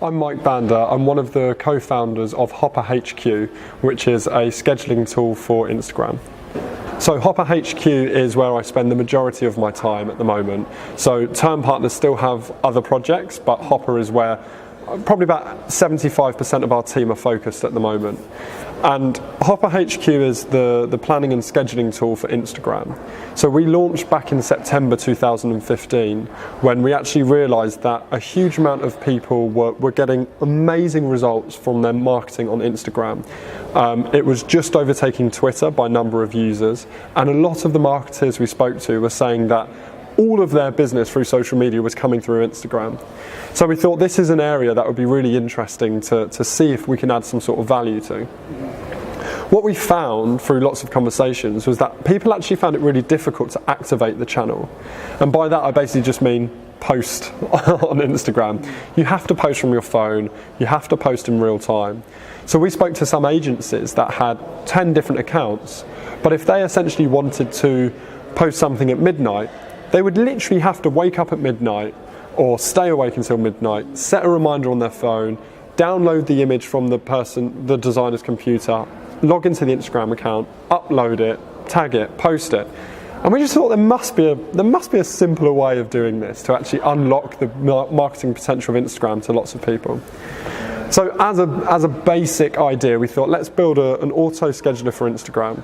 I'm Mike Bandar. I'm one of the co-founders of Hopper HQ, which is a scheduling tool for Instagram. So Hopper HQ is where I spend the majority of my time at the moment. So term partners still have other projects, but Hopper is where probably about 75% of our team are focused at the moment. And Hopper HQ is the planning and scheduling tool for Instagram. So we launched back in September 2015 when we actually realised that a huge amount of people were getting amazing results from their marketing on Instagram. It was just overtaking Twitter by number of users, and a lot of the marketers we spoke to were saying that all of their business through social media was coming through Instagram. So we thought this is an area that would be really interesting to see if we can add some sort of value to. What we found through lots of conversations was that people actually found it really difficult to activate the channel. And by that I basically just mean post on Instagram. You have to post from your phone, you have to post in real time. So we spoke to some agencies that had 10 different accounts, but if they essentially wanted to post something at midnight, they would literally have to wake up at midnight or stay awake until midnight, set a reminder on their phone, download the image from the designer's computer, log into the Instagram account, upload it, tag it, post it. And we just thought there must be a simpler way of doing this to actually unlock the marketing potential of Instagram to lots of people. So as a basic idea, we thought let's build an auto scheduler for Instagram.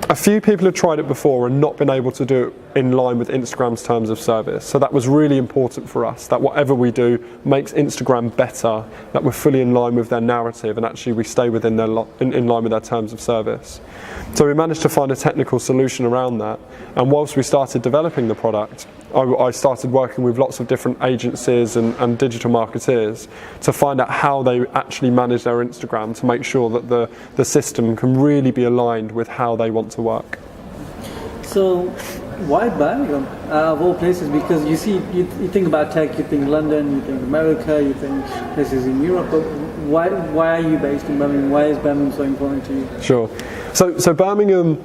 A few people have tried it before and not been able to do it in line with Instagram's terms of service. So that was really important for us, that whatever we do makes Instagram better, that we're fully in line with their narrative and actually we stay within in line with their terms of service. So we managed to find a technical solution around that. And whilst we started developing the product, I started working with lots of different agencies and digital marketeers to find out how they actually manage their Instagram to make sure that the system can really be aligned with how they want to work. So why Birmingham of all places? Because you think about tech, you think London, you think America, you think places in Europe, but why are you based in Birmingham? Why is Birmingham so important to you? Sure. So Birmingham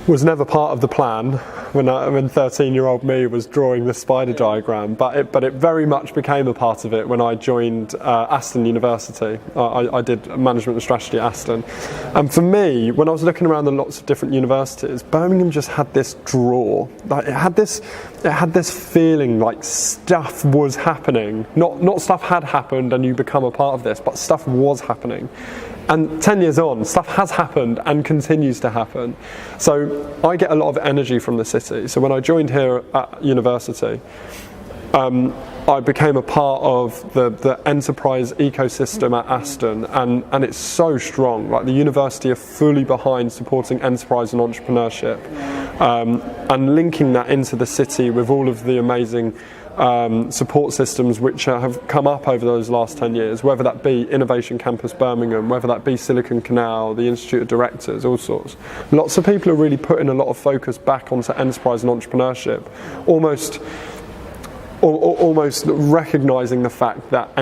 was never part of the plan when 13-year-old me was drawing the spider diagram, but it very much became a part of it when I joined Aston University. I did management and strategy at Aston, and for me, when I was looking around the lots of different universities, Birmingham just had this draw. Like it had this feeling like stuff was happening. Not stuff had happened and you become a part of this, but stuff was happening. And 10 years on, stuff has happened and continues to happen. So I get a lot of energy from the city. So when I joined here at university, I became a part of the enterprise ecosystem at Aston, and it's so strong. Like the university are fully behind supporting enterprise and entrepreneurship, and linking that into the city with all of the amazing support systems which have come up over those last 10 years, whether that be Innovation Campus Birmingham, whether that be Silicon Canal, the Institute of Directors, all sorts. Lots of people are really putting a lot of focus back onto enterprise and entrepreneurship, almost recognising the fact that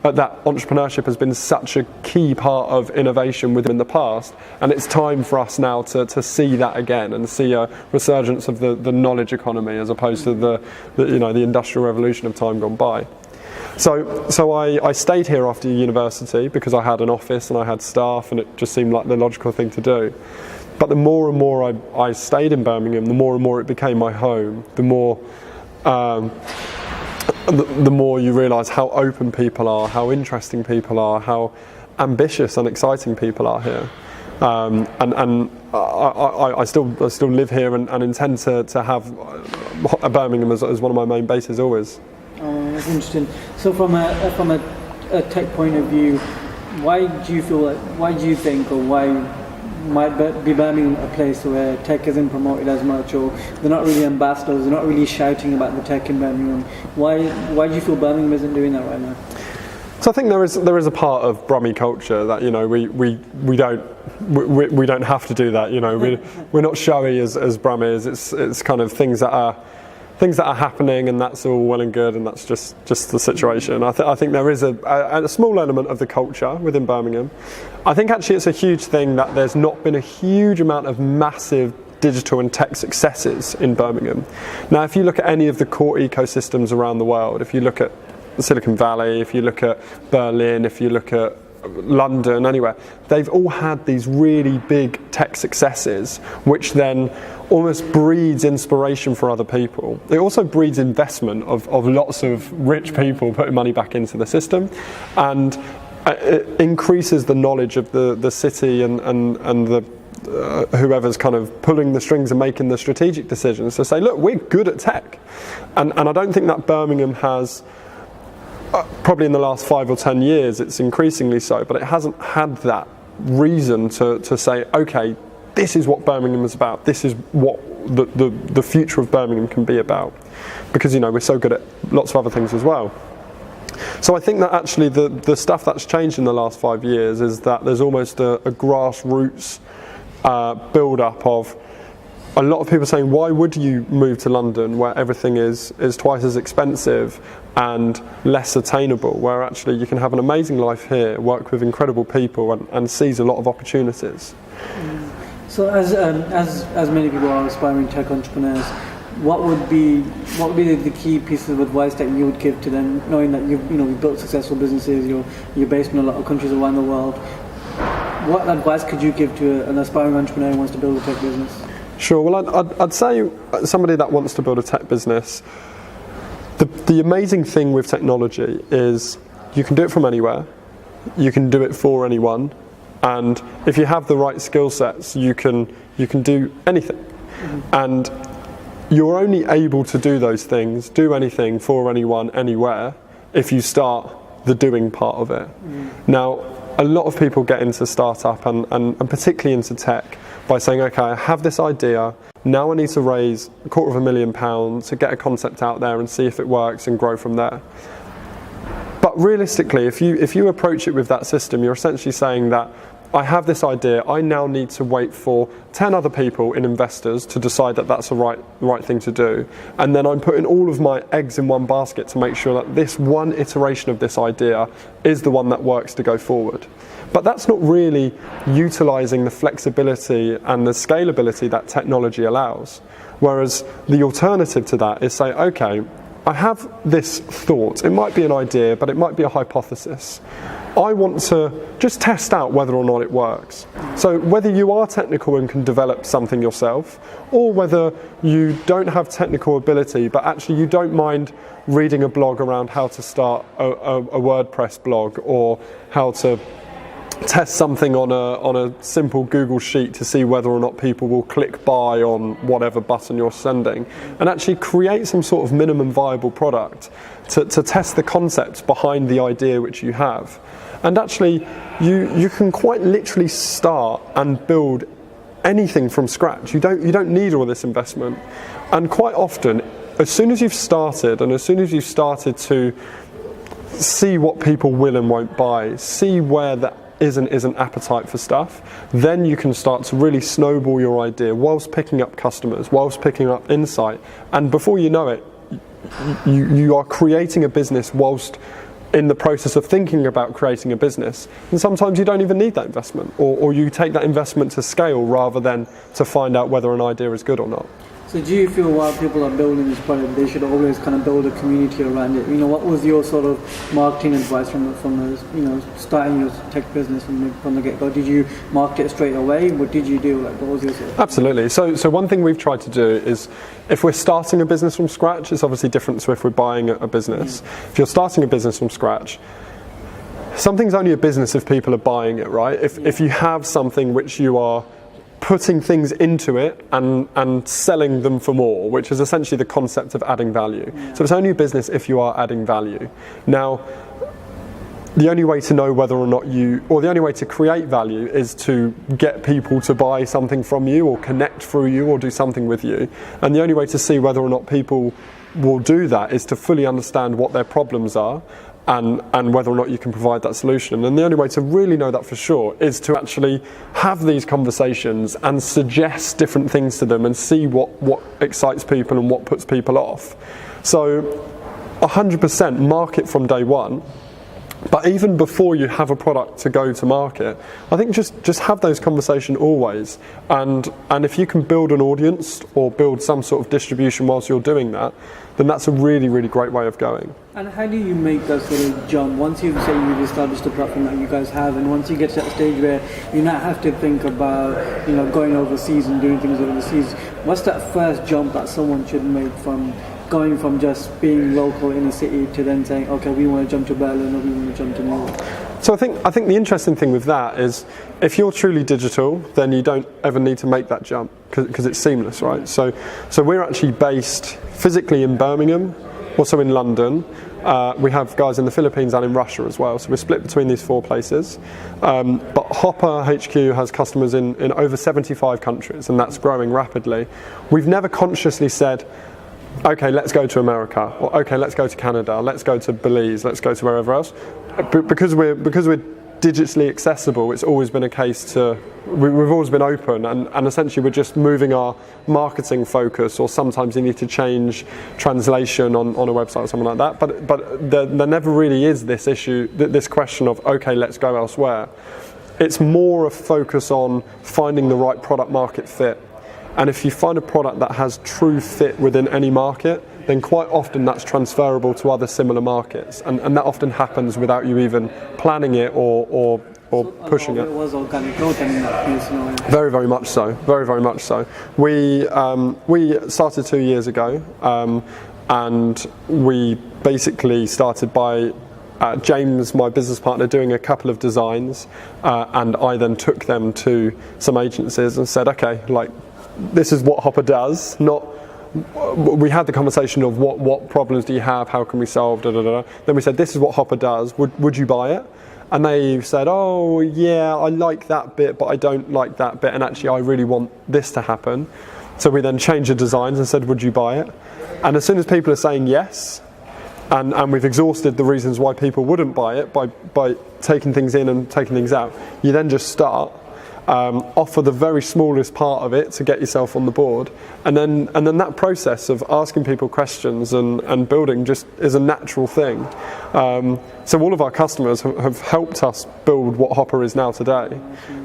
that entrepreneurship has been such a key part of innovation within the past, and it's time for us now to see that again and see a resurgence of the knowledge economy as opposed to the industrial revolution of time gone by. So I stayed here after university because I had an office and I had staff, and it just seemed like the logical thing to do. But the more and more I stayed in Birmingham, the more and more it became my home. The more you realise how open people are, how interesting people are, how ambitious and exciting people are here. And I still live here and intend to have Birmingham as one of my main bases always. Oh, that's interesting. So from a tech point of view, why do you think, or why might be Birmingham a place where tech isn't promoted as much, or they're not really ambassadors, they're not really shouting about the tech in Birmingham? Why do you feel Birmingham isn't doing that right now? So I think there is a part of Brummy culture that we don't have to do that. We're not showy as Brum is. It's kind of things that are happening, and that's all well and good, and that's just the situation. I think there is a small element of the culture within Birmingham. I think actually it's a huge thing that there's not been a huge amount of massive digital and tech successes in Birmingham. Now, if you look at any of the core ecosystems around the world, if you look at Silicon Valley, if you look at Berlin, if you look at London, anywhere, they've all had these really big tech successes, which then almost breeds inspiration for other people. It also breeds investment of lots of rich people putting money back into the system, and it increases the knowledge of the city and the whoever's kind of pulling the strings and making the strategic decisions to say, look, we're good at tech. And I don't think that Birmingham has, probably in the last 5 or 10 years, it's increasingly so, but it hasn't had that reason to say, okay, this is what Birmingham is about. This is what the future of Birmingham can be about. Because, we're so good at lots of other things as well. So I think that actually the stuff that's changed in the last 5 years is that there's almost a grassroots build-up of a lot of people saying, why would you move to London where everything is twice as expensive and less attainable, where actually you can have an amazing life here, work with incredible people and seize a lot of opportunities. So as many people are aspiring tech entrepreneurs, what would be the key pieces of advice that you would give to them, knowing that you've built successful businesses, you're based in a lot of countries around the world? What advice could you give to an aspiring entrepreneur who wants to build a tech business? Sure. Well, I'd say somebody that wants to build a tech business, the amazing thing with technology is you can do it from anywhere, you can do it for anyone, and if you have the right skill sets, you can do anything. Mm-hmm. And you're only able to do those things, do anything for anyone, anywhere, if you start the doing part of it. Now, a lot of people get into startup and particularly into tech by saying, okay, I have this idea, now I need to raise £250,000 to get a concept out there and see if it works and grow from there. But realistically, if you approach it with that system, you're essentially saying that I have this idea, I now need to wait for 10 other people in investors to decide that that's the right thing to do. And then I'm putting all of my eggs in one basket to make sure that this one iteration of this idea is the one that works to go forward. But that's not really utilising the flexibility and the scalability that technology allows. Whereas the alternative to that is say, okay, I have this thought, it might be an idea, but it might be a hypothesis. I want to just test out whether or not it works. So whether you are technical and can develop something yourself, or whether you don't have technical ability, but actually you don't mind reading a blog around how to start a WordPress blog, or how to test something on a simple Google sheet to see whether or not people will click buy on whatever button you're sending, and actually create some sort of minimum viable product to test the concepts behind the idea which you have. And actually you can quite literally start and build anything from scratch. You don't need all this investment. And quite often, as soon as you've started, and as soon as you've started to see what people will and won't buy, see where that isn't appetite for stuff, then you can start to really snowball your idea whilst picking up customers, whilst picking up insight, and before you know it, you are creating a business whilst in the process of thinking about creating a business. And sometimes you don't even need that investment, or you take that investment to scale rather than to find out whether an idea is good or not. So do you feel while people are building this product, they should always kind of build a community around it? What was your sort of marketing advice from starting your tech business from the get-go? Did you market it straight away? What did you do? What was your sort of... Absolutely. So one thing we've tried to do is, if we're starting a business from scratch, it's obviously different to if we're buying a business. If you're starting a business from scratch, something's only a business if people are buying it, right? If you have something which you are putting things into it and selling them for more, which is essentially the concept of adding value. So it's only a business if you are adding value. Now, the only way to know whether or not the only way to create value is to get people to buy something from you, or connect through you, or do something with you. And the only way to see whether or not people will do that is to fully understand what their problems are, and whether or not you can provide that solution. And the only way to really know that for sure is to actually have these conversations and suggest different things to them and see what excites people and what puts people off. So 100% market from day one, But even before you have a product to go to market, I think just have those conversations always. And if you can build an audience or build some sort of distribution whilst you're doing that, then that's a really, really great way of going. And how do you make that sort of jump? Once you've established the platform that you guys have, and once you get to that stage where you not have to think about going overseas and doing things overseas, what's that first jump that someone should make from going from just being local in a city to then saying, okay, we want to jump to Berlin or we want to jump to New York? So I think the interesting thing with that is if you're truly digital, then you don't ever need to make that jump because it's seamless, right? So we're actually based physically in Birmingham, also in London. We have guys in the Philippines and in Russia as well, so we're split between these 4 places. But Hopper HQ has customers in over 75 countries, and that's growing rapidly. We've never consciously said, okay, let's go to America, or okay, let's go to Canada, let's go to Belize, let's go to wherever else. Because we're digitally accessible, it's always been a case we've always been open, and essentially we're just moving our marketing focus, or sometimes you need to change translation on a website or something like that. But there never really is this issue, this question of, okay, let's go elsewhere. It's more a focus on finding the right product market fit. And if you find a product that has true fit within any market, then quite often that's transferable to other similar markets. And that often happens without you even planning it or pushing it. It was organic growth in that piece, Very, very much so. Very, very much so. We started 2 years ago, and we basically started by James, my business partner, doing a couple of designs, and I then took them to some agencies and said, okay, this is what Hopper does. We had the conversation of what problems do you have, how can we solve, Then we said, this is what Hopper does, would you buy it? And they said, oh yeah, I like that bit, but I don't like that bit, and actually I really want this to happen. So we then changed the designs and said, would you buy it? And as soon as people are saying yes, and we've exhausted the reasons why people wouldn't buy it by taking things in and taking things out, you then just start. Offer the very smallest part of it to get yourself on the board, and then that process of asking people questions and building just is a natural thing. So all of our customers have helped us build what Hopper is now today.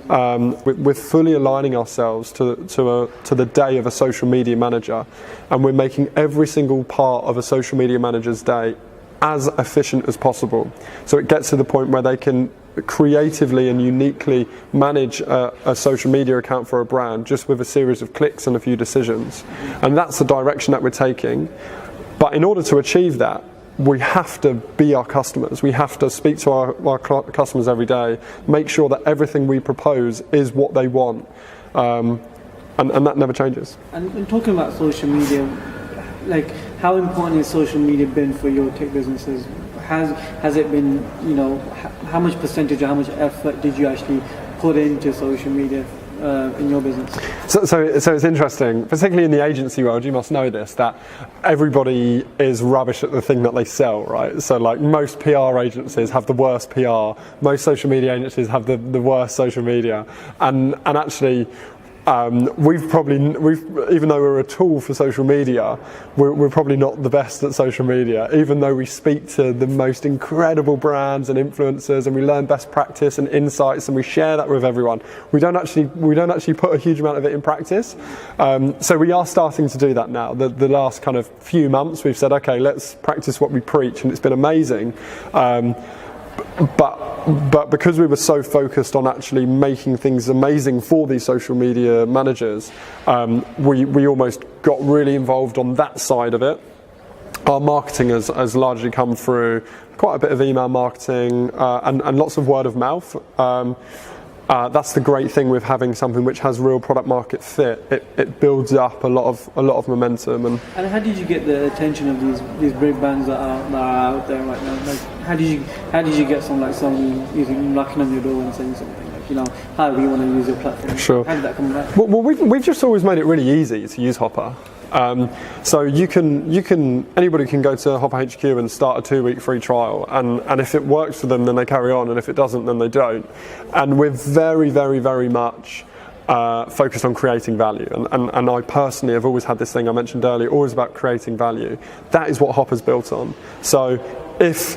We're fully aligning ourselves to the day of a social media manager, and we're making every single part of a social media manager's day as efficient as possible. So it gets to the point where they can creatively and uniquely manage a social media account for a brand just with a series of clicks and a few decisions. And that's the direction that we're taking. But in order to achieve that, we have to be our customers. We have to speak to our customers every day, make sure that everything we propose is what they want. And that never changes. And talking about social media, how important has social media been for your tech businesses? Has it been, how much percentage or how much effort did you actually put into social media in your business? So it's interesting, particularly in the agency world, you must know this, that everybody is rubbish at the thing that they sell, right? So most PR agencies have the worst PR, most social media agencies have the worst social media, and actually we've even though we're a tool for social media, we're probably not the best at social media, even though we speak to the most incredible brands and influencers, and we learn best practice and insights, and we share that with everyone. We don't actually put a huge amount of it in practice. So we are starting to do that now. The last kind of few months we've said, okay, let's practice what we preach, and it's been amazing. But because we were so focused on actually making things amazing for these social media managers, we almost got really involved on that side of it. Our marketing has largely come through quite a bit of email marketing and lots of word of mouth. That's the great thing with having something which has real product market fit. It builds up a lot of momentum. And how did you get the attention of these big brands that are out there right now? How did you get someone like Sony knocking on your door and saying something hi, we want to use your platform? Sure. How did that come about? Well, we've just always made it really easy to use Hopper. So anybody can go to Hopper HQ and start a 2-week free trial, and if it works for them, then they carry on, and if it doesn't, then they don't. And we're very, very, very much focused on creating value, and I personally have always had this thing I mentioned earlier, always about creating value. That is what Hopper's built on. So if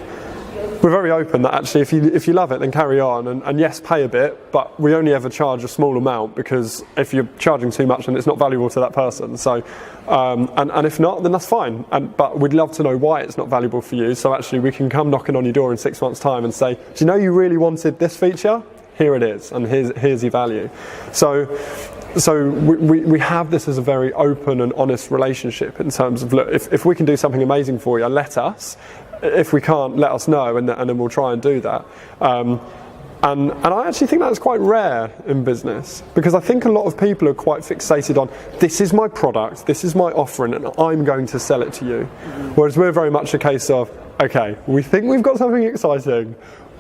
we're very open that actually if you love it, then carry on, and yes, pay a bit, but we only ever charge a small amount, because if you're charging too much then it's not valuable to that person. So and if not, then that's fine, but we'd love to know why it's not valuable for you, so actually we can come knocking on your door in 6 months' time and say, do you know you really wanted this feature? Here it is, and here's your value. So we have this as a very open and honest relationship in terms of, look, if we can do something amazing for you, let us. If we can't, let us know, and then we'll try and do that. And I actually think that's quite rare in business, because I think a lot of people are quite fixated on, this is my product, this is my offering, and I'm going to sell it to you. Whereas we're very much a case of, okay, we think we've got something exciting.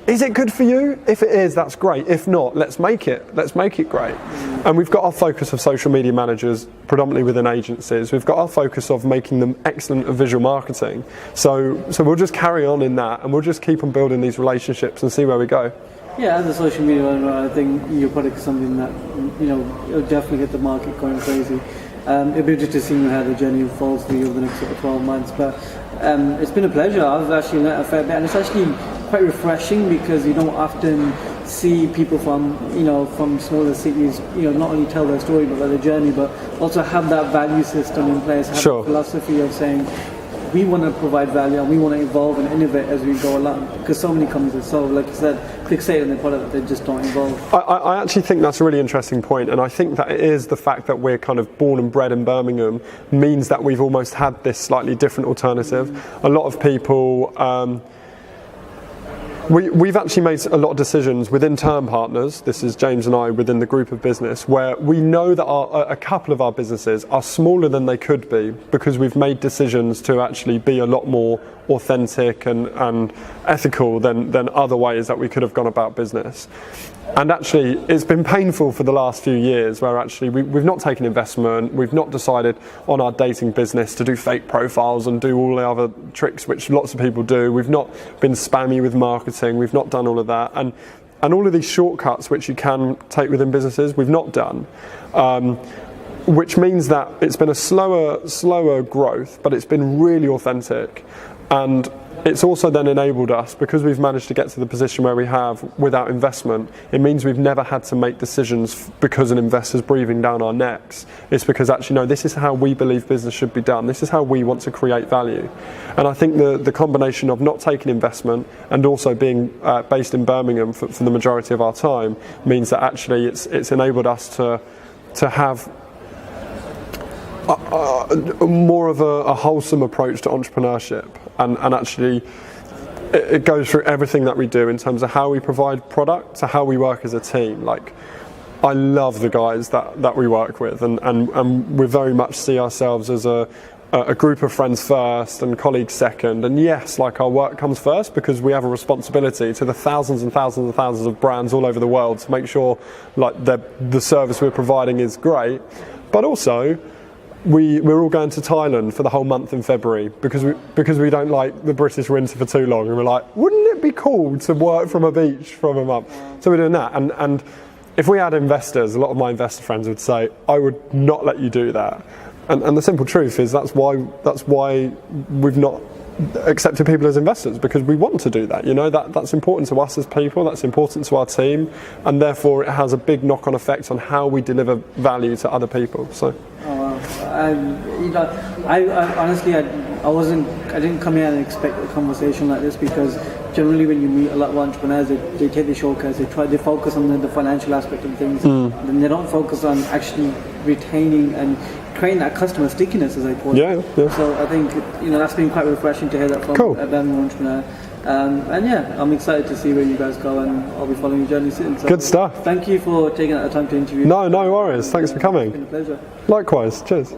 Is it good for you? If it is, that's great. If not, let's make it great. And we've got our focus of social media managers, predominantly within agencies. We've got our focus of making them excellent at visual marketing. So we'll just carry on in that, and we'll just keep on building these relationships and see where we go. Yeah, as a social media owner, I think your product is something that, it'll definitely get the market going crazy. It'll be interesting to see how the journey unfolds for you over the next sort of 12 months. But it's been a pleasure. I've actually learnt a fair bit, and it's actually quite refreshing, because you don't often see people from smaller cities, not only tell their story but their journey, but also have that value system in place, have Sure. a philosophy of saying, we want to provide value and we want to evolve and innovate as we go along, because so many companies are so, like you said, fixated on their product that they just don't evolve. I actually think that's a really interesting point, and I think that it is the fact that we're kind of born and bred in Birmingham means that we've almost had this slightly different alternative. A lot of people, we've actually made a lot of decisions within term partners, this is James and I within the group of business, where we know that a couple of our businesses are smaller than they could be, because we've made decisions to actually be a lot more authentic and ethical than other ways that we could have gone about business. And actually, it's been painful for the last few years, where actually we've not taken investment, we've not decided on our dating business to do fake profiles and do all the other tricks which lots of people do. We've not been spammy with marketing, we've not done all of that. And all of these shortcuts which you can take within businesses, we've not done. Which means that it's been a slower growth, but it's been really authentic. And it's also then enabled us, because we've managed to get to the position where we have without investment, it means we've never had to make decisions because an investor's breathing down our necks. It's because actually, no, this is how we believe business should be done. This is how we want to create value. And I think the combination of not taking investment and also being based in Birmingham for the majority of our time means that actually it's enabled us to have more of a wholesome approach to entrepreneurship, and actually it goes through everything that we do in terms of how we provide product to how we work as a team. Like, I love the guys that we work with, and we very much see ourselves as a group of friends first and colleagues second, and yes, like, our work comes first, because we have a responsibility to the thousands and thousands and thousands of brands all over the world to make sure like the service we're providing is great, but also we're all going to Thailand for the whole month in February because we don't like the British winter for too long, and we're like, wouldn't it be cool to work from a beach from a month? So we're doing that, and if we had investors, a lot of my investor friends would say, I would not let you do that, and the simple truth is that's why we've not accepted people as investors, because we want to do that. That's important to us as people, that's important to our team, and therefore it has a big knock-on effect on how we deliver value to other people. So. I honestly, I didn't come here and expect a conversation like this, because generally when you meet a lot of entrepreneurs, they take the shortcuts, they focus on the financial aspect of things, and they don't focus on actually retaining and creating that customer stickiness, as I call it. Yeah. So I think that's been quite refreshing to hear that from a Birmingham entrepreneur. And yeah, I'm excited to see where you guys go, and I'll be following your journey soon. So good stuff. Thank you for taking the time to interview. No worries. Thanks for coming. It's been a pleasure. Likewise. Cheers.